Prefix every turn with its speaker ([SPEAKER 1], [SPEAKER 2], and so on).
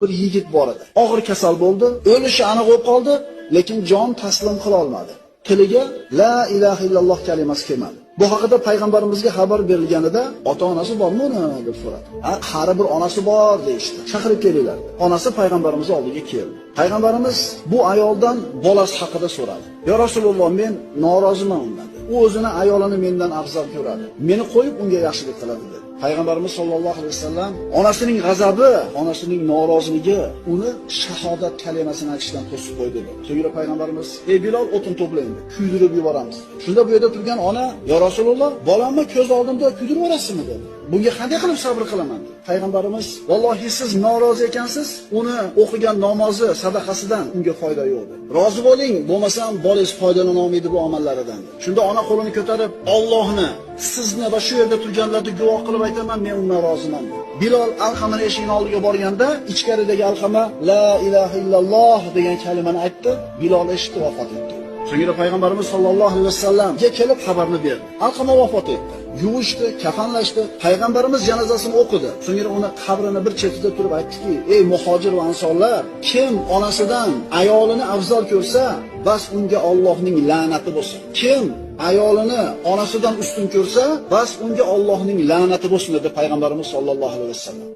[SPEAKER 1] Bir yigit bor edi. Og'ir kasal bo'ldi, o'lishi aniq bo'lib qoldi, lekin jon taslim qila olmadi. Tiliga la ilaha illalloh kalimasi kelmadi. Bu haqida payg'ambarimizga xabar berilganida, ota-onasi bormi uni deb so'radi. Qari bir onasi bor deyishdi. Chaqirib kelinglar. Onasi payg'ambarimiz oldiga keldi. Payg'ambarimiz bu ayoldan bolasi haqida so'radi. "Ya Rasululloh, men noroziman undan." U o'zini ayolini mendan afzal ko'radi. Meni qo'yib unga yaxshilik qiladi dedi. Payg'ambarimiz sollallohu alayhi vasallam onasining g'azabi, onasining noroziligi uni shahodat kalimasini aytishdan to'sib qo'ydi dedi. So'ngra payg'ambarimiz: "Ey Bilol, o'tin to'plang, kuydirib yuboramiz." Shunda bu yerda turgan ona: "Ya Rasululloh, bolamni ko'z oldimda kuydirib yuborasizmi?" dedi. "Bunga qanday qilib sabr qilaman?" dedi. Payg'ambarimiz: "Vallohi siz norozi ekansiz, uni o'qigan namozi, sadaqasidan unga foyda yo'q dedi. Rozi bo'ling, bo'lmasam bolangiz foydalana olmaydi bu amallaridan." Shunda ona qo'lini ko'tarib, "Allohni, sizni va shu yerda turganlarni guvoh qilib aytaman, men undan roziman." Bilol Alqamani eshigining oldiga borganda, ichkaridagi Alqama la ilaha illalloh degan kalimani aytdi. Bilol eshitdi, vafot etdi. So'ngra payg'ambarimiz sollallohu alayhi vasallamga kelib xabarni berdi. Alqama vafot etdi. Yuvishdi, kafanlashdi. Payg'ambarimiz janozasini o'qidi. So'ngra uni qabrini bir chetida turib aytdiki: "Ey muhojir va ansonlar, kim onasidan ayolini afzal ko'rsa, bas unga Allohning la'nati bo'lsin. Kim ayolini onasidan ustun ko'rsa, bas unga Allohning la'nati bo'lsin" dedi payg'ambarimiz sollallohu alayhi vasallam.